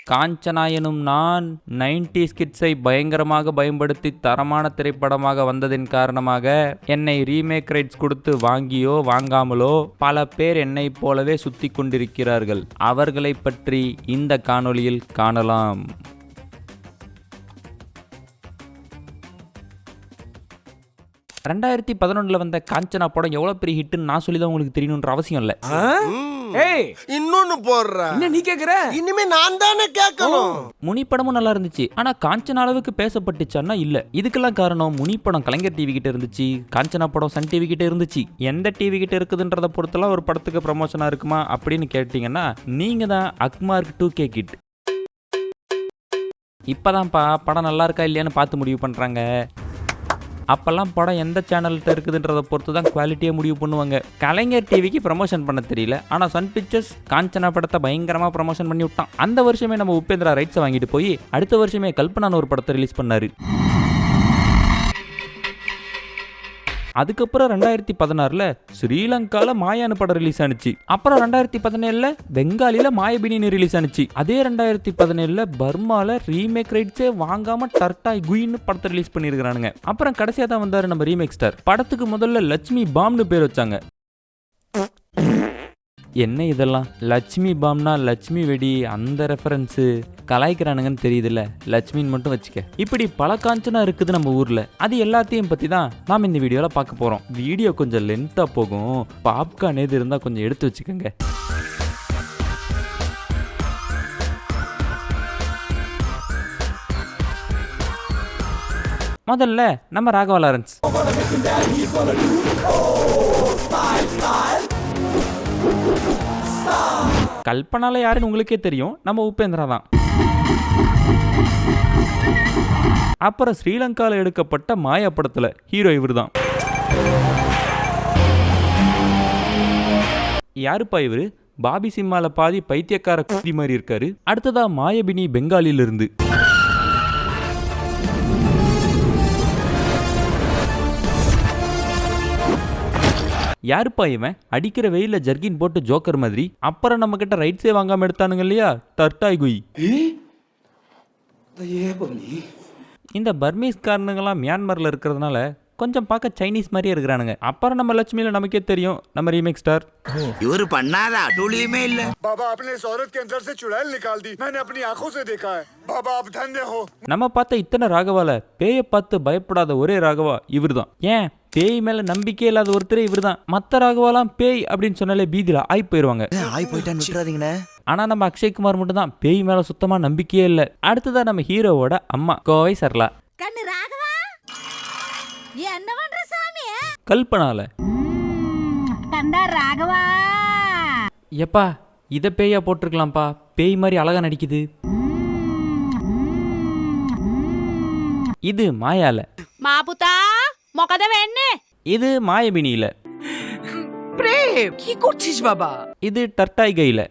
காஞ்சனா எனும் நான் 90s கிட்ஸை பயங்கரமாக பயன்படுத்தி தரமான திரைப்படமாக வந்ததின் காரணமாக என்னை ரீமேக் ரைட்ஸ் கொடுத்து வாங்கியோ வாங்காமலோ பல பேர் என்னை போலவே சுத்தி கொண்டிருக்கிறார்கள். அவர்களை பற்றி இந்த காணொளியில் காணலாம். 2011 வந்த காஞ்சனா படம் எவ்வளவு பெரிய ஹிட்னு நான் சொல்லி தான் உங்களுக்கு தெரியணுன்ற அவசியம் இல்ல. இன்னொன்னு போடுற என்ன நீ கேக்குற? இனிமே நான் தானே கேட்கணும். முனி படமும் நல்லா இருந்துச்சு, ஆனா காஞ்சனா அளவுக்கு பேசப்பட்டுச்சான்னா இல்ல. இதுக்கெல்லாம் காரணம் முனி படம் கலைஞர் டிவி கிட்ட இருந்துச்சு, காஞ்சனா படம் சன் டிவி கிட்ட இருந்துச்சு. எந்த டிவி கிட்ட இருக்குதுன்றத பொறுத்தெல்லாம் ஒரு படத்துக்கு ப்ரமோஷனா இருக்குமா அப்படின்னு கேட்டீங்கன்னா நீங்க தான் அக்மார்க் 2K கிட். இப்பதான்ப்பா படம் நல்லா இருக்கா இல்லையான்னு பார்த்து முடிவு பண்றாங்க. அப்போல்லாம் படம் எந்த சேனல்கிட்ட இருக்குதுன்றதை பொறுத்து தான் குவாலிட்டியாக முடிவு பண்ணுவாங்க. கலைஞர் டிவிக்கு ப்ரமோஷன் பண்ண தெரியல, ஆனால் சன் பிக்சர்ஸ் காஞ்சனா படத்தை பயங்கரமாக ப்ரமோஷன் பண்ணி விட்டான். அந்த வருஷமே நம்ம உபேந்திரா ரைட்ஸை வாங்கிட்டு போய் அடுத்த வருஷமே கல்பனான்னு ஒரு படத்தை ரிலீஸ் பண்ணாரு. அதுக்கப்புறம் 2016 ஸ்ரீலங்கால மாயானு படம் ரிலீஸ் ஆனிச்சு. அப்புறம் 2017 பெங்காலில மாயபினின்னு ரிலீஸ் ஆனிச்சு. அதே 2017 பர்மால ரீமேக் ரைட்ஸே வாங்காம டர்டாய் குயின்னு படத்தை ரிலீஸ் பண்ணிருக்கானுங்க. அப்புறம் கடைசியா தான் வந்தாரு நம்ம ரீமேக் ஸ்டார். படத்துக்கு முதல்ல லட்சுமி பாம்னு பேர் வச்சாங்க. என்ன இதெல்லாம் லட்சுமி பாம்னா லட்சுமி வெடி, அந்த ரெஃபரன்ஸு கலாய்க்கிறானுங்கன்னு தெரியுதுல்ல, லட்சுமின்னு மட்டும் வச்சுக்க. இப்படி பல காஞ்சனா இருக்குது நம்ம ஊர்ல. அது எல்லாத்தையும் பத்தி தான் நாம் இந்த வீடியோல பார்க்க போறோம். வீடியோ கொஞ்சம் லென்த்தா போகும், பாப்கார்ன் எது இருந்தா கொஞ்சம் எடுத்து வச்சுக்கோங்க. முதல்ல நம்ம ராகவா லாரன்ஸ். கல்பனால யாருன்னு உங்களுக்கே தெரியும், நம்ம உபேந்திரா தான். அப்புறம் ஸ்ரீலங்கால எடுக்கப்பட்ட மாயா படத்துல ஹீரோ இவர் தான். யாருப்பா இவரு? பாபி சிம்மால பாதி பைத்தியக்கார குதி மாதிரி இருக்காரு. அடுத்ததா மாயபினி பெங்காலில இருந்து. யாருப்பா இவன்? அடிக்கிற வெயில ஜர்கின் போட்டு ஜோக்கர் மாதிரி. அப்புறம் நம்ம கிட்ட ரைட்ஸே வாங்காம எடுத்தானுங்க இல்லையா, டர்டாய் குய். இந்த பர்மீஸ் காரணங்களாம் மியான்மர்ல இருக்கிறதுனால கொஞ்சம் பார்க்க சைனீஸ் மாதிரியே இருக்கிறானுங்க. அப்புறம் நம்ம லட்சுமியில நமக்கே தெரியும், நம்ம ரீமேக் ஸ்டார். இவரு பண்ணாதா டூலியுமே இல்ல. बाबा अपने इस औरत के अंदर से चुड़ैल निकाल दी, मैंने अपनी आंखों से देखा है. बाबा आप धन्य हो. நம்ம பார்த்த இத்தனை ராகவால பேயை பார்த்து பயப்படாத ஒரே ராகவா இவர் தான். ஏன் பேய் மேல நம்பிக்கை இல்லாத ஒருத்தரே இவர் தான். மற்ற ராகவாலாம் பேய் அப்படின்னு சொன்னாலே பீதியில ஆய் போயிருவாங்க. ஆனா நம்ம அக்ஷய்குமார் மட்டும் தான் பேய் மேல சுத்தமா நம்பிக்கையே இல்லை. அடுத்ததான் நம்ம ஹீரோவோட அம்மா கோவை சரளா. கல்பனால எப்பா இத பேயா போட்டிருக்கலாம்ப்பா, பேய் மாதிரி அழகா நடிக்குது. இது மாயால. இது மாயபினியில. இது டர்டாய் கையில.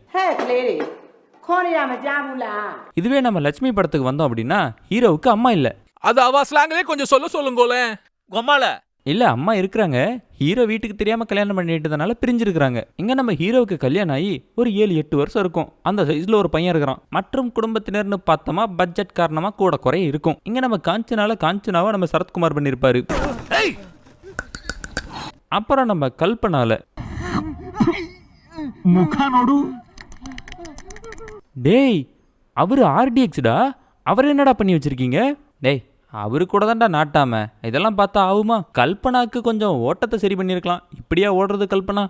இதுவே நம்ம லட்சுமி படத்துக்கு வந்தோம் அப்படின்னா ஹீரோவுக்கு அம்மா இல்ல. அது அவ ஸ்லாங்லயே கொஞ்சம் சொல்லுங்களே. அம்மால இல்ல, அம்மா இருக்கிறாங்க, ஹீரோ வீட்டுக்கு தெரியாம கல்யாணம் பண்ணிட்டதுனால பிரிஞ்சிருக்கிறாங்க. இங்க நம்ம ஹீரோவுக்கு கல்யாணம் ஆகி ஒரு 7-8 வருஷம் இருக்கும். அந்த சைஸ்ல ஒரு பையன் இருக்கிறான். மற்றும் குடும்பத்தினர்னு பார்த்தோமா பட்ஜெட் காரணமா கூட குறைய இருக்கும். இங்க நம்ம காஞ்சனாவை நம்ம சரத்குமார் பண்ணிருப்பாரு. அப்புறம் நம்ம கல்பனால டேய் அவரு RDXடா, அவர் என்னடா பண்ணி வச்சிருக்கீங்க? டேய் அவரு கூட தான்டா நாட்டாம. இதெல்லாம் பார்த்தா ஆகுமா? கல்பனாக்கு கொஞ்சம் ஓட்டத்தை சரி பண்ணிருக்கலாம். இப்படியா ஓடுறது கல்பனா?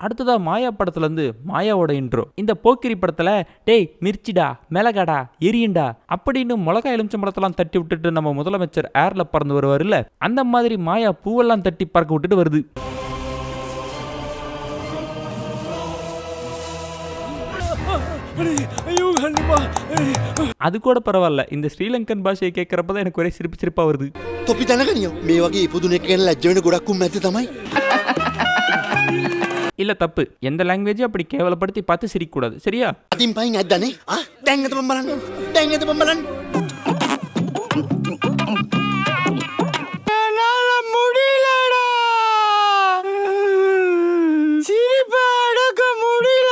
அடுத்ததா மாயா படத்துல இருந்து மாயாவோட இன்ட்ரோ. இந்த போக்கிரி படத்துல டேய் மிர்ச்சிடா மிளகாடா எரியண்டா அப்படின்னு மிளகா எலுமிச்சம் படத்தெல்லாம் தட்டி விட்டுட்டு நம்ம முதலமைச்சர் ஏர்ல பறந்து வருவாருல்ல, அந்த மாதிரி மாயா பூவெல்லாம் தட்டி பறக்க விட்டுட்டு வருது. அது கூட பரவாயில்ல, இந்த ஸ்ரீலங்கன் பாஷையை கேட்கறப்பதான் எனக்கு ஒரே சிரிப்பா வருது. இல்ல தப்பு, எந்த லாங்குவேஜ் அப்படி கேவலப்படுத்தி பார்த்து சிரிக்க கூடாது, சரியா? முடியலடா, சிரிப்பா அடக்க முடியல.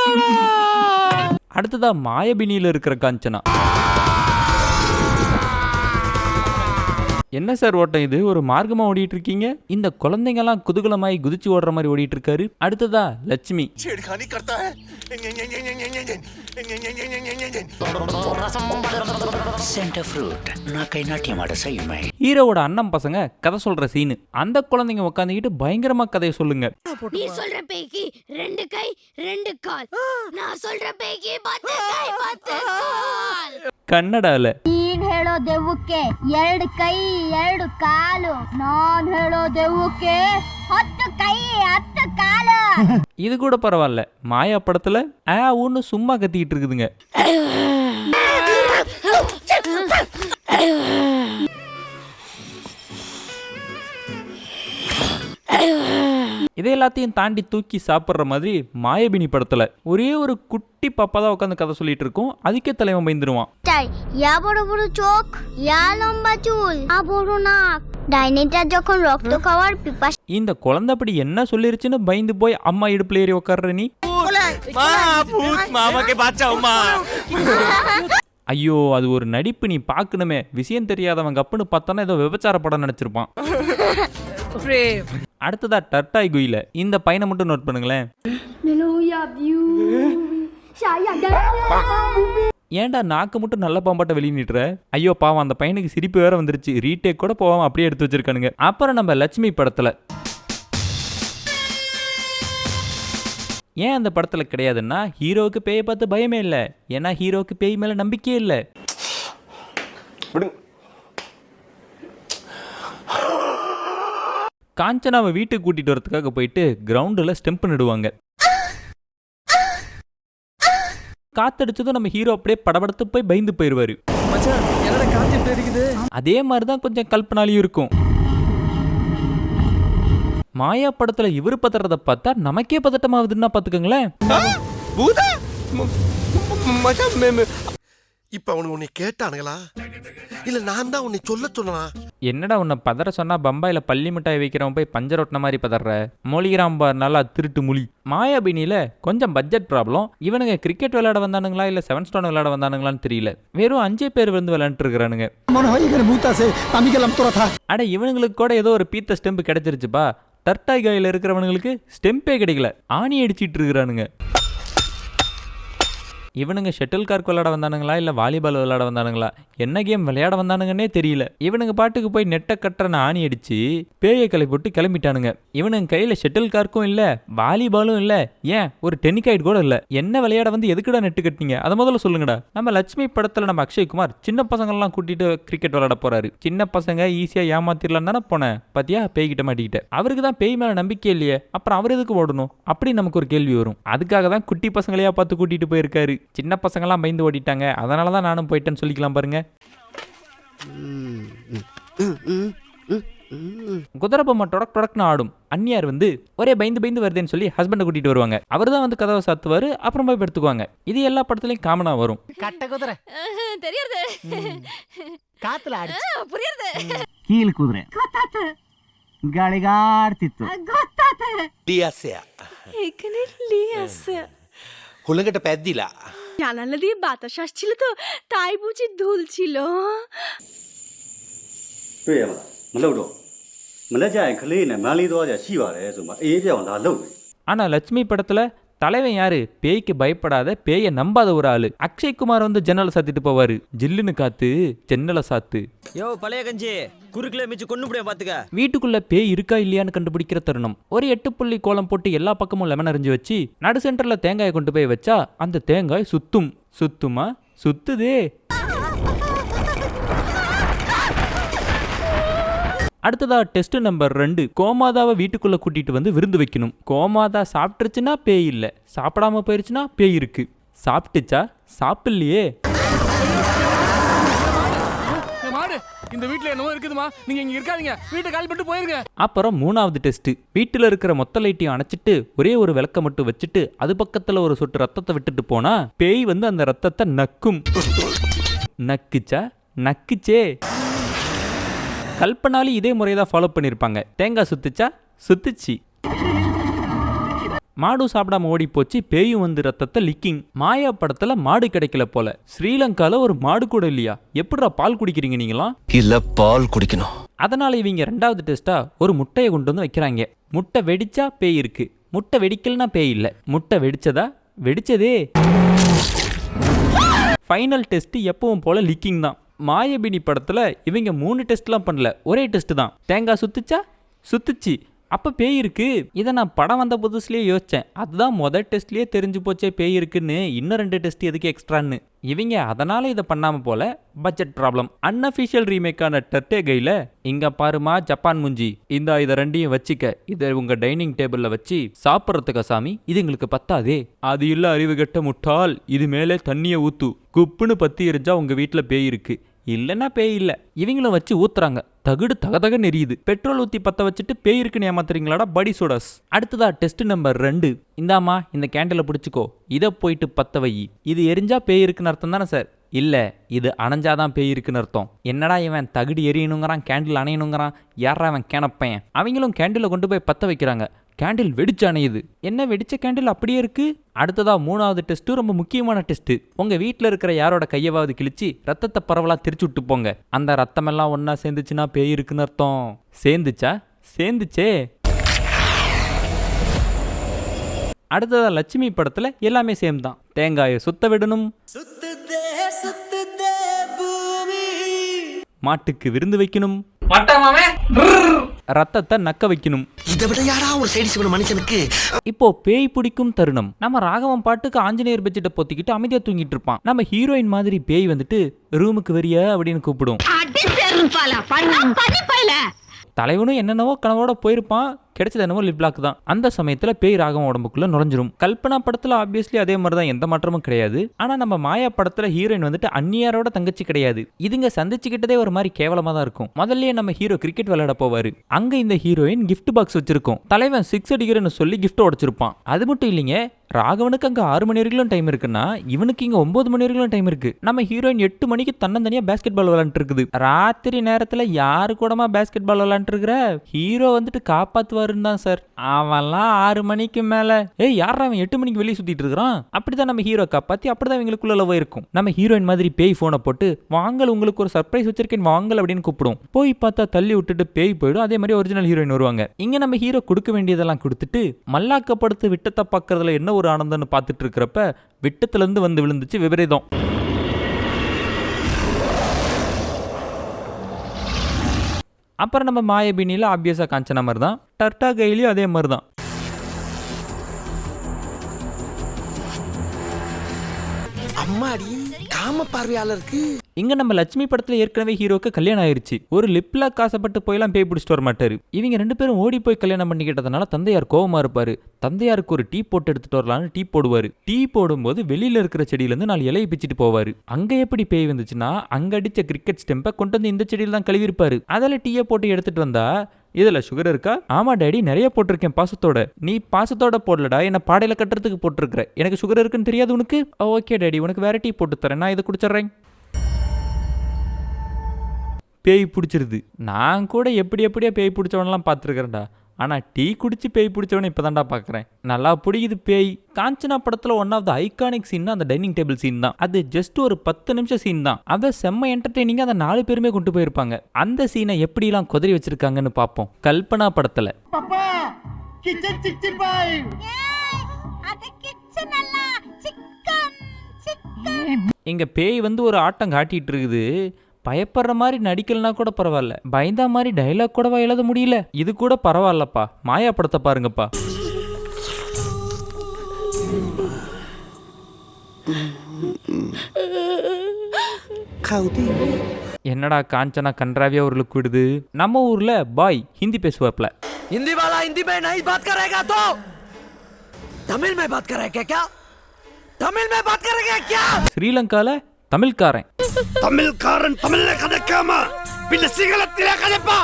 அடுத்ததா மாயபினியில இருக்கிற காஞ்சனா. என்ன சார் ஓட்டம் இது, ஒரு மார்க்கமா ஓடிட்டு இருக்கீங்க? இந்த குழந்தைங்கலாம் குதூகலமாய் குதிச்சு ஓடுற மாதிரி ஓடிட்டு இருக்காரு. அடுத்ததா லட்சுமி. छेड़खानी करता है சென்டர் ஃப்ரூட் நான் கை நாட்டியம் ஆட செய்யுமே. ஹீரோவோட அண்ணன் பசங்க கதை சொல்ற சீனு. அந்த குழந்தைங்க உட்காந்துக்கிட்டு பயங்கரமா கதையை சொல்லுங்க. நீ சொல்ற பேக்கி 2 கை 2 கால், நான் சொல்ற பேக்கி 10 கை 10 கால். ಕನ್ನಡಾಲ ನೀನ್ ಹೇಳೋ ದೆವ್ವಕ್ಕೆ 2 ಕೈ 2 ಕಾಲು, ನಾನ್ ಹೇಳೋ ದೆವ್ವಕ್ಕೆ 10 ಕೈ 10 ಕಾಲು. இது கூட பரவாயில்ல. மாயா படத்துல ஒன்று சும்மா கத்திக்கிட்டு இருக்குதுங்க. இதை எல்லாத்தையும் தாண்டி தூக்கி சாப்பிட்ற மாதிரி மாயபினி படத்துல ஒரே ஒரு குட்டி பாப்பா தான் உட்காந்து கதை சொல்லிட்டு இருக்கும். அதுக்கே தலைவன் பயந்துருவான். ইয়া বড় বড় চোখ, ইয়া লম্বা চুল, আ বড় নাক, ডাইনিটা যখন রক্ত খাওয়ার পিপাসা। இந்த குழந்தை அப்படி என்ன சொல்லிருச்சுன்னு பயந்து போய் அம்மா இடுப்புல ஏறி உட்கார்ற நீ. ஐயோ, அது ஒரு நடிப்பு, நீ பார்க்கணுமே. விஷயம் தெரியாதவன் கப்புன்னு பார்த்தானே ஏதோ விபச்சார படம் நினைச்சிருப்பான். அடுத்ததா டர்டாய் குயில. இந்த பையனை மட்டும் நோட் பண்ணுங்களேன். ஏன்டா நாக்கு மட்டும் நல்ல பாம்பாட்ட வெளியே நிட்டுற? ஐயோ பாவம், அந்த பையனுக்கு சிரிப்பு வேற வந்துருச்சு. ரீடேக் கூட போவாம அப்படியே எடுத்து வச்சிருக்கானுங்க. அப்புறம் நம்ம லட்சுமி படத்துல ஏன் அந்த படத்துல கிடையாதுன்னா, ஹீரோவுக்கு பேயை பார்த்து பயமே இல்லை. ஏன்னா ஹீரோவுக்கு பேய் மேல நம்பிக்கையே இல்லை. காஞ்சனாவை வீட்டுக்கு கூட்டிட்டு வரதுக்காக போயிட்டு கிரவுண்டில் ஸ்டெம்ப் நடுவாங்க. காத்தடிச்சதும் நம்ம ஹீரோ அப்படியே படபடத்து போய் பயந்து போயிடுவாரு. அதே மாதிரிதான் கொஞ்சம் கல்பனாலையும் இருக்கும். மாயா படத்துல இவரு பதறத பார்த்தா நமக்கே பதட்டமாகுதுன்னா பாத்துக்கோங்களேன். இப்ப அவனுக்கு உன்னை கேட்டானுங்களா இல்ல நான் தான் உன்னை சொல்ல சொன்னா? என்னடா உன்னை பதற சொன்னா பம்பாயில பள்ளி மிட்டாய் வைக்கிறவன் போய் பஞ்சர் ஒட்டின மாதிரி பதற. மொழிகிறாம்பார் நல்லா திருட்டு மொழி. மாயாபினியில கொஞ்சம் பட்ஜெட் ப்ராப்ளம். இவனுங்க கிரிக்கெட் விளையாட வந்தானுங்களா இல்ல 7 ஸ்டோன் விளையாட வந்தானுங்களான்னு தெரியல. வெறும் 5 பேர் வந்து விளையாண்டு இருக்கிறானுங்க. அட இவனுங்களுக்கு கூட ஏதோ ஒரு பீத்த ஸ்டெம்பு கிடைச்சிருச்சுப்பா. டர்டாய் காயில இருக்கிறவனுங்களுக்கு ஸ்டெம்பே கிடைக்கல. ஆணி அடிச்சிட்டு இருக்கிறானுங்க. இவனுங்க ஷட்டில் கார்க் விளையாட வந்தானுங்களா இல்லை வாலிபால் விளையாட வந்தானுங்களா, என்ன கேம் விளையாட வந்தானுங்கன்னே தெரியல. இவனுங்க பாட்டுக்கு போய் நெட்டை கட்டுறன்னு ஆணி அடிச்சு பேயை கிளை போட்டு கிளம்பிட்டானுங்க. இவனுங்க கையில் ஷட்டில் கார்க்கும் இல்லை, வாலிபாலும் இல்லை, ஏன் ஒரு டென்னிக்காய்டு கூட இல்லை. என்ன விளையாட வந்து எதுக்குடா நெட்டு கட்டினீங்க, அதை முதல்ல சொல்லுங்கடா. நம்ம லட்சுமி படத்தில் நம்ம அக்ஷய்குமார் சின்ன பசங்கள்லாம் கூட்டிட்டு கிரிக்கெட் விளையாட போறாரு. சின்ன பசங்க ஈஸியாக ஏமாத்திடலாம் தானே போனேன். பாத்தியா, பேய்கிட்ட மாட்டிக்கிட்டேன். அவருக்கு தான் பேய் மேலே நம்பிக்கை இல்லையே, அப்புறம் அவர் எதுக்கு ஓடணும் அப்படின்னு நமக்கு ஒரு கேள்வி வரும். அதுக்காக தான் குட்டி பசங்களையா பார்த்து கூட்டிட்டு போயிருக்காரு. சின்ன பசங்களாம் பயந்து ஓடிட்டாங்க, அதனால தான் நானும் போயிட்டேன்னு சொல்லிக்கலாம் பாருங்க. குதிரை பொம்மை டொடக்னு ஆடும். அந்நியார் வந்து ஒரே பயந்து வருதுன்னு சொல்லி ஹஸ்பண்டை கூட்டிட்டு வருவாங்க. அவர் தான் வந்து கதவை சாத்துவாரு, அப்புறம் போய் எடுத்துக்குவாங்க. இது எல்லா படத்துலயும் காமனா வரும். கட்ட குதிரை தெரியுது, காத்துல அடிச்சு புரியுது. கீழ் குதிரை ಗಾಳಿಗಾಡ್ತಿತ್ತು. এখানে লিয়াছে হুলঙ্গটা পেদ্দিলা জানালা দিয়ে বাতাস আসছিল তো, তাই বুঝি ধুল ছিল. တွေ့ရမလားမလုပ်တော့မလက်ကြရင်ကလေးနဲ့မန်းလေးသွားကြရှိပါတယ်ဆိုမှအေးပြောင်းလာလုပ်တယ်. ஆனா லட்சுமி படத்துல தலைவன் யாரு? பேய்க்கு பயப்படாத, பேயை நம்பாத ஒரு ஆளு. அக்ஷய்குமார் வந்து ஜன்னலை சாத்திட்டு போவாரு. ஜில்லுன்னு காத்து ஜன்னலை சாத்து. யோ பழைய கஞ்சி குறுக்குல மிச்சு கொண்டு முடிய பாத்துக்க. வீட்டுக்குள்ள பேய் இருக்கா இல்லையான்னு கண்டுபிடிக்கிற தருணம். ஒரு 8 புள்ளி கோலம் போட்டு எல்லா பக்கமும் லெமன் அரிஞ்சு வச்சு நடு சென்டர்ல தேங்காயை கொண்டு போய் வச்சா அந்த தேங்காய் சுத்துமா சுத்துதே. அடுத்ததா டெஸ்ட் நம்பர் 2. கோமாதாவை வீட்டுக்குள்ள கூட்டிட்டு வந்து விருந்து வைக்கணும். கோமாதா சாப்பிட்டுருச்சுன்னா பேய் இல்லை, சாப்பிடாம போயிருச்சுன்னா பேய் இருக்கு. சாப்பிட்டுச்சா? சாப்பிடலையே. இந்த வீட்ல என்னவோ இருக்குதுமா, நீங்க இங்க இருக்காதீங்க, வீட்டை காலி பண்ணிட்டு போயிருங்க. அப்புறம் 3வது டெஸ்ட். வீட்டுல இருக்கிற மொத்த லைட்டையும் அணைச்சிட்டு ஒரே ஒரு விளக்க மட்டும் வச்சுட்டு அது பக்கத்துல ஒரு சொட்டு ரத்தத்தை விட்டுட்டு போனா பேய் வந்து அந்த ரத்தத்தை நக்கும். நக்குச்சா? நக்குச்சே. கல்பனாலி இதே முறையை தான் ஃபாலோ பண்ணியிருப்பாங்க. தேங்காய் சுத்துச்சா? சுத்துச்சு. மாடும் சாப்பிடாம ஓடி போச்சு, பேயும் வந்து ரத்தத்தை லிக்கிங். மாயா படத்துல மாடு கிடைக்கல போல. ஸ்ரீலங்கால ஒரு மாடு கூட இல்லையா? எப்படிடா பால் குடிக்கிறீங்க நீங்களாம்? இல்ல பால் குடிக்கணும். அதனால இவங்க 2வது டெஸ்டா ஒரு முட்டையை கொண்டு வந்து வைக்கிறாங்க. முட்டை வெடிச்சா பேய் இருக்கு, முட்டை வெடிக்கலனா பேய் இல்ல. முட்டை வெடிச்சதா? வெடிச்சதே. ஃபைனல் டெஸ்ட் எப்பவும் போல லிக்கிங் தான். மாயபினி படத்துல இவங்க 3 டெஸ்ட்லாம் பண்ணல, ஒரே டெஸ்ட் தான். தேங்காய் சுத்துச்சா? சுத்துச்சு, அப்போ பேய் இருக்கு. இதை நான் படம் வந்த புதுசுலேயே யோசித்தேன். அதுதான் முதல் டெஸ்ட்லேயே தெரிஞ்சு போச்சே பேய் இருக்குன்னு. இன்னும் 2 டெஸ்ட் எதுக்கு எக்ஸ்ட்ரான்னு. இவங்க அதனால இதை பண்ணாமல் போல. Budget problem. அன்அஃபிஷியல் ரீமேக்கான டர்டேகையில் இங்கே பாருமா ஜப்பான் முஞ்சி, இந்த இதை 2ஐயும் வச்சுக்க, இதை உங்கள் டைனிங் டேபிளில் வச்சு சாப்பிட்றதுக்கு சாமி, இது எங்களுக்கு பத்தாதே. அது இல்லை அறிவு கெட்ட முட்டாள், இது மேலே தண்ணியை ஊற்று, குப்புன்னு பற்றி எரிஞ்சா உங்கள் வீட்டில் பேய் இருக்கு, இல்லைன்னா பேய் இல்லை. இவங்களும் வச்சு ஊத்துறாங்க, தகுடு தகதக நெறியுது. பெட்ரோல் ஊற்றி பற்ற வச்சுட்டு பேய் இருக்குன்னு ஏமாத்துறீங்களாடா படி சோடாஸ். அடுத்ததா டெஸ்ட் நம்பர் 2. இந்தாமா இந்த கேண்டிலை பிடிச்சிக்கோ, இதை போயிட்டு பற்ற வை. இது எரிஞ்சா பேய் இருக்குன்னு அர்த்தம் தானே சார்? இல்லை, இது அணைஞ்சாதான் பேய் இருக்குன்னு அர்த்தம். என்னடா இவன் தகுடு எரியணுங்கிறான், கேண்டில் அணையணுங்கிறான், யாரா அவன் கேனப்பையன். அவங்களும் கேண்டிலை கொண்டு போய் பற்ற வைக்கிறாங்க. கேண்டில் வெடிச்சு அணையுது. என்ன வெடிச்ச கேண்டில் அப்படியே இருக்கு. அடுத்ததா 3வது டெஸ்ட்டு ரொம்ப முக்கியமான டெஸ்ட்டு. உங்க வீட்டில் இருக்கிற யாரோட கையவாவது கிழிச்சு ரத்தத்தை பரவலா திரிச்சு விட்டு போங்க. அந்த ரத்தமெல்லாம் ஒன்னா சேர்ந்துச்சுன்னா பேய் இருக்குன்னு அர்த்தம். சேர்ந்துச்சா? சேர்ந்துச்சே. அடுத்ததா லட்சுமி படத்துல எல்லாமே சேம் தான். தேங்காயை சுத்த விடணும், மாட்டுக்கு விருந்து வைக்கணும், ரத்தத்தை நக்க வைக்கணும். இதை விட யாரா ஒரு சைடு மனுஷனுக்கு. இப்போ பேய் பிடிக்கும் தருணம். நம்ம ராகவன் பாட்டுக்கு ஆஞ்சநேயர் பெட்ஜெட்டை பொத்திக்கிட்டு அமைதியா தூங்கிட்டு இருப்பான். நம்ம ஹீரோயின் மாதிரி பேய் வந்துட்டு ரூமுக்கு வரிய அப்படின்னு கூப்பிடும். தலைவனும் என்னென்னவோ கனவோட போயிருப்பான், கிடைச்சது என்னவோ லிப் லாக் தான். அந்த சமயத்துல பேய் ராகவன் உடம்புக்குள்ள நுழைஞ்சிரும். கல்பனா படத்துல ஆப்வியஸ்லி அதே மாதிரி தான், எந்த மாற்றமும் கிடையாது. ஆனா நம்ம மாயா படத்துல ஹீரோயின் வந்துட்டு அந்நியாரோட தங்கச்சி கிடையாது. இதுங்க சந்திச்சுக்கிட்டதே ஒரு மாதிரி கேவலமா தான் இருக்கும். முதல்லயே நம்ம ஹீரோ கிரிக்கெட் விளையாட போவாரு. அங்க இந்த ஹீரோயின் கிஃப்ட் பாக்ஸ் வச்சிருக்கோம். தலைவன் 6 அடிக்கிறன்னு சொல்லி கிஃப்ட் உடைச்சிருப்பான். அது மட்டும் இல்லைங்க, ராகவனுக்கு அங்க 6 மணி வரைக்கும் டைம் இருக்குன்னா இவனுக்கு இங்க 9 மணி வரைக்கும் டைம் இருக்கு. நம்ம ஹீரோயின் 8 மணிக்கு தன்னந்தனியா பேஸ்கெட் பால் விளையாண்டு இருக்குது. ராத்திரி நேரத்துல யாரு கூடமா பேஸ்கெட் பால் விளையாண்டு இருக்கிற? ஹீரோ வந்துட்டு காப்பாத்துவாருன்னு தான் சார். அவன்லாம் 6 மணிக்கு மேல யாரா அவன் 8 மணிக்கு வெளியே சுத்திட்டு இருக்கிறான். அப்படிதான் நம்ம ஹீரோ காப்பாத்தி அப்படிதான் இவங்களுக்குள்ள லவ் இருக்கும். நம்ம ஹீரோயின் மாதிரி பேய் போனை போட்டு வாங்கல் உங்களுக்கு ஒரு சர்ப்ரைஸ் வச்சிருக்கேன் வாங்கல் அப்படின்னு கூப்பிடும். போய் பார்த்தா தள்ளி விட்டுட்டு பேய் போயிடும். அதே மாதிரி ஒரிஜினல் ஹீரோயின் வருவாங்க. இங்க நம்ம ஹீரோ கொடுக்க வேண்டியதெல்லாம் கொடுத்துட்டு மல்லாக்கப்படுத்து விட்டத்தை பார்க்கறதுல என்ன ஒரு ஆனந்தம்னு பார்த்துட்டு இருக்கிறப்ப விட்டத்துல இருந்து வந்து விழுந்துச்சு விபரீதம். அப்புறம் நம்ம மாயபினியில் ஆப்வியஸாக காஞ்சனா மாதிரி தான், டர்டா கையிலையும் அதே மாதிரி தான். அம்மாடி காம பார்வையாளருக்கு. இங்க நம்ம லட்சுமி படத்துல ஏற்கனவே ஹீரோக்கு கல்யாணம் ஆயிருச்சு. ஒரு லிப்ல காசப்பட்டு போயெல்லாம் பேய் பிடிச்சிட்டு வர மாட்டாரு. இவங்க 2 பேரும் ஓடி போய் கல்யாணம் பண்ணிக்கிட்டதுனால தந்தையார் கோவமா இருப்பாரு. தந்தையாருக்கு ஒரு டீ போட்டு எடுத்துட்டு வரலான்னு டீ போடுவாரு. டீ போடும்போது வெளியில இருக்கிற செடியிலேருந்து 4 இலையை பிச்சுட்டு போவாரு. அங்க எப்படி பேய் வந்துச்சுன்னா அங்க அடிச்ச கிரிக்கெட் ஸ்டெம்பை கொண்டு வந்து இந்த செடியில தான் கழுவி இருப்பாரு. அதில் டீயை போட்டு எடுத்துட்டு வந்தா இதுல சுகர் இருக்கா? ஆமா டேடி, நிறைய போட்டிருக்கேன் பாசத்தோட. நீ பாசத்தோட போடலடா, என்ன பாடையில கட்டுறதுக்கு போட்டிருக்கிற. எனக்கு சுகர் இருக்குன்னு தெரியாது உனக்கு? ஓகே டேடி, உனக்கு வேற டீ போட்டு தரேன், நான் இதை குடிச்சிடுறேன். பேய் பிடிச்சிருது. நான் கூட எப்படியா பேய் பிடிச்சவனெல்லாம் பார்த்துருக்கிறேன்டா. ஆனால் டீ குடிச்சு பேய் பிடிச்சவனே இப்போ தான்டா பார்க்குறேன். நல்லா பிடிக்குது பேய். காஞ்சனா படத்தில் one of the iconic scene அந்த டைனிங் டேபிள் சீன் தான். அது ஜஸ்ட் ஒரு 10 நிமிஷம் சீன் தான். அதை செம்ம என்டர்டெய்னிங்காக அதை 4 பேருமே கொண்டு போயிருப்பாங்க. அந்த சீனை எப்படிலாம் குதிரை வச்சிருக்காங்கன்னு பார்ப்போம். கல்பனா படத்தில் இங்க பேய் வந்து ஒரு ஆட்டம் காட்டிட்டு இருக்குது. பயப்படுற மாதிரி நடிக்கலனா கூட பரவாயில்ல, பயந்தா மாதிரி டைலாக் கூட எழுத முடியல. இது கூட பரவாயில்லப்பா. மாயா படத்தை பாருங்கப்பா. என்னடா காஞ்சனா கன்றாவியா ஒரு லுக் விடுது. நம்ம ஊர்ல பாய் ஹிந்தி பேசுவாப்ல. हिंदी वाला हिंदी में नहीं बात करेगा तो तमिल में बात करेगा क्या? तमिल में बात करेगा क्या? ஸ்ரீலங்கால தமிழ்காரன் தமிழ்காரன் தமிழ்ல கதைக்காம பின்ன சிங்களத்தில கதைப்பா.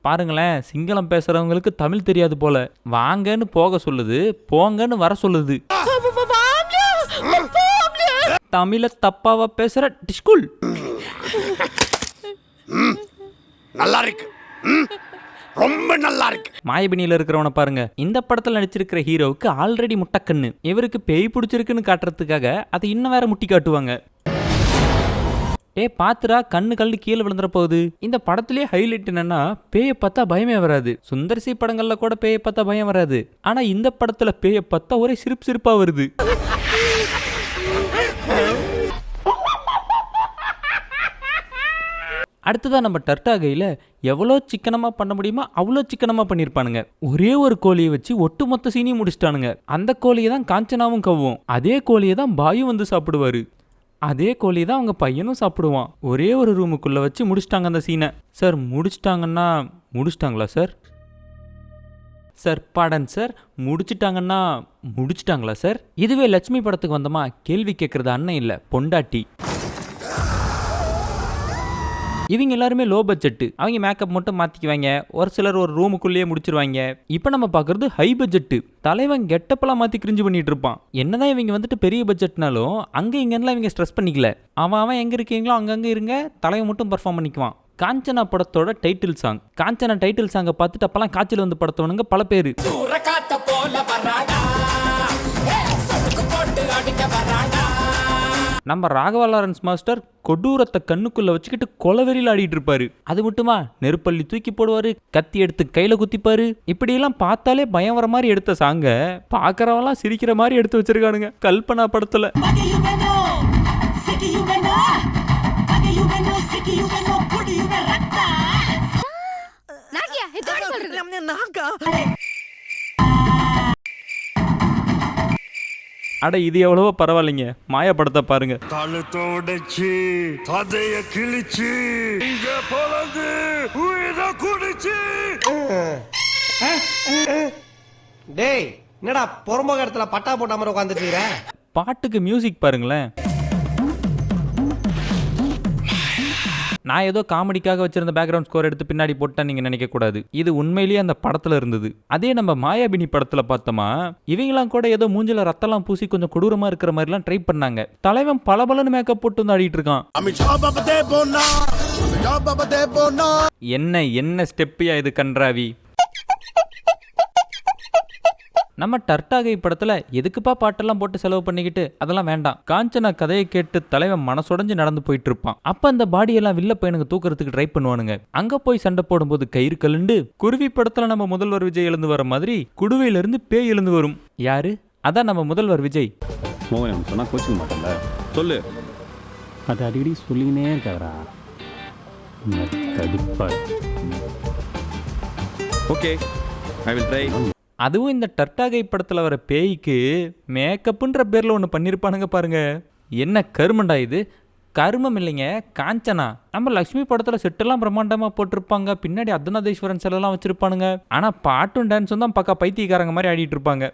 பாருங்களேன், சிங்களம் பேசுறவங்களுக்கு தமிழ் தெரியாது போல. வாங்கன்னு போக சொல்லுது, போங்கன்னு வர சொல்லுது. தமிழ தப்பாவா பேசுற டிஸ்குல். நல்லா இருக்கு. ரொம்ப நல்லா இருக்கு. மாயபினியில இருக்கிறவனை பாருங்க. இந்த படத்துல நடிச்சிருக்கிற ஹீரோவுக்கு ஆல்ரெடி முட்டைக்கண்ணு. இவருக்கு பேய் பிடிச்சிருக்குன்னு காட்டுறதுக்காக அதை இன்னும் வேற முட்டி காட்டுவாங்க. பாத்துரா கண்ணு கல்லு கீழே விழுந்துற போகுது. இந்த படத்திலேயே ஹைலைட் என்னன்னா பேயை பார்த்தா பயமே வராது. சுந்தர்சி படங்கள்ல கூட பேயை பார்த்தா பயம் வராது. ஆனா இந்த படத்துல பேயை பார்த்தா ஒரே சிரிப்பா வருது. அடுத்ததான் நம்ம டர்டாகையில் எவ்வளோ சிக்கனமாக பண்ண முடியுமோ அவ்வளோ சிக்கனமாக பண்ணியிருப்பானுங்க. ஒரே ஒரு கோழியை வச்சு ஒட்டுமொத்த சீனியும் முடிச்சிட்டானுங்க. அந்த கோழியை தான் காஞ்சனாவும் கவ்வும். அதே கோழியை தான் பாயும் வந்து சாப்பிடுவார். அதே கோழியை தான் அவங்க பையனும் சாப்பிடுவான். ஒரே ஒரு ரூமுக்குள்ளே வச்சு முடிச்சிட்டாங்க அந்த சீனை. சார் முடிச்சிட்டாங்கன்னா முடிச்சிட்டாங்களா சார்? சார் பாடன் சார் முடிச்சிட்டாங்கன்னா முடிச்சிட்டாங்களா சார்? இதுவே லட்சுமி படத்துக்கு வந்தோமா கேள்வி கேட்குறது அண்ணன் இல்லை பொண்டாட்டி. இவங்க எல்லாருமே லோ பட்ஜெட்டு. அவங்க மேக்கப் மட்டும் மாற்றிக்குவாங்க. ஒரு சிலர் ஒரு ரூமுக்குள்ளேயே முடிச்சிருவாங்க. இப்போ நம்ம பார்க்குறது ஹை பட்ஜெட்டு. தலைவன் கெட்டப்பெல்லாம் மாற்றி கிரிஞ்சு பண்ணிட்டு இருப்பான். என்னதான் இவங்க வந்துட்டு பெரிய பட்ஜெட்னாலும் அங்கே இங்கெல்லாம் இவங்க ஸ்ட்ரெஸ் பண்ணிக்கல. அவன் எங்கே இருக்கீங்களோ அங்கங்கே இருங்க, தலைவன் மட்டும் பர்ஃபார்ம் பண்ணிக்குவான். காஞ்சனா படத்தோட டைட்டில் சாங். காஞ்சனா டைட்டில் சாங்கை பார்த்துட்டு அப்பெல்லாம் காய்ச்சல் வந்து படத்தவனுங்க பல பேர். நம்ம ராகவா லாரன்ஸ் மாஸ்டர் கொடூரத்தை கண்ணுக்குள்ள வச்சுக்கிட்டு கொலவெறியில் ஆடிட்டு இருப்பாரு. அது மட்டுமா நெருப்பள்ளி தூக்கி போடுவாரு, கத்தி எடுத்து கையில குத்திப்பாரு. இப்படியெல்லாம் பார்த்தாலே பயம் வர மாதிரி எடுத்த சாங்க பார்க்கறவெல்லாம் சிரிக்கிற மாதிரி எடுத்து வச்சிருக்கானுங்க கல்பனா படத்துல. அட இது எவ்வளவோ பரவாயில்லைங்க. மாயா படத்தை பாருங்க. கழுத்தோடச்சு கதைய கிழிச்சு இங்க பொழந்து உயிர குடிச்சு. டேய் என்னடா பொறம்போக இடத்துல பட்டா போட்ட மாதிரி உட்காந்துட்டு பாட்டுக்கு மியூசிக் பாருங்களேன். நான் ஏதோ காமெடிக்காக வச்சிருந்த பேக்ரவுண்ட் ஸ்கோர் எடுத்து பின்னாடி போட்டேன் நீங்க நினைக்க கூடாது. இது உண்மையிலேயே அந்த படத்துல இருந்தது. அதே நம்ம மாயாபினி படத்துல பார்த்தோமா இவங்கெல்லாம் கூட ஏதோ மூஞ்சில ரத்தம்லாம் பூசி கொஞ்சம் கொடூரமா இருக்கிற மாதிரி எல்லாம் ட்ரை பண்ணாங்க. தலைவன் பலபலன்னு மேக்கப் போட்டு வந்து ஆடிட்டு இருக்கான். என்ன ஸ்டெப்பியா இது கன்றாவி. நம்ம டர்டாகை படத்துல எதுக்குப்பா பாட்டெல்லாம் போட்டு செலவு பண்ணிக்கிட்டு அதெல்லாம் வேண்டாம். காஞ்சனா கதையை கேட்டு தலைவன் மனசுடைஞ்சு நடந்து போயிட்டு இருப்பான். அப்ப அந்த பாடியெல்லாம் வில்ல பையனுக்கு தூக்குறதுக்கு ட்ரை பண்ணுவானுங்க. அங்க போய் சண்டை போடும்போது கயிறு கலுண்டு குருவி படத்துல நம்ம முதல்வர் விஜய் எழுந்து வர மாதிரி குடுவையில இருந்து பேய் எழுந்து வரும். யாரு? அதான் நம்ம முதல்வர் விஜய். சொன்னா கோச்சிக்க மாட்டேன்ல சொல்லு. அது அடிக்கடி சொல்லினே இருக்காரா. Okay I will try. அதுவும் இந்த டர்டாகை படத்தில் வர பேய்க்கு மேக்கப்புன்ற பேரில் ஒன்று பண்ணியிருப்பானுங்க பாருங்க. என்ன கருமண்டா இது? கருமம் இல்லைங்க, காஞ்சனா. நம்ம லக்ஷ்மி படத்தில் செட்டெல்லாம் பிரம்மாண்டமாக போட்டிருப்பாங்க. பின்னாடி அர்த்தநாதீஸ்வரன் செல்லாம் வச்சுருப்பானுங்க. ஆனால் பாட்டும் டான்ஸும் தான் பக்கா பைத்தியக்காரங்க மாதிரி ஆடிட்டு இருப்பாங்க.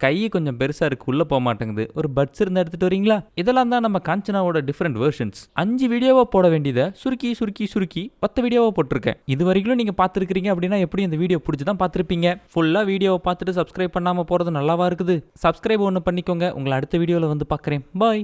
கை கொஞ்சம் பெருசாக இருக்குது, உள்ளே போக மாட்டேங்குது. ஒரு பட்ஸ் இருந்தால் எடுத்துகிட்டு வரீங்களா? இதெல்லாம் தான் நம்ம காஞ்சனாவோட டிஃப்ரெண்ட் வெர்ஷன்ஸ். 5 வீடியோவாக போட வேண்டியதை சுருக்கி 10 வீடியோவாக போட்டிருக்கேன். இது வரைக்கும் நீங்கள் பார்த்துருக்கீங்க அப்படின்னா எப்படி இந்த வீடியோ பிடிச்சி தான் பார்த்துருப்பீங்க. ஃபுல்லாக வீடியோவை பார்த்துட்டு சப்ஸ்கிரைப் பண்ணாமல் போகிறது நல்லாவா இருக்குது? சப்ஸ்கிரைப் ஒன்று பண்ணிக்கோங்க. உங்களை அடுத்த வீடியோவில் வந்து பார்க்குறேன். பாய்.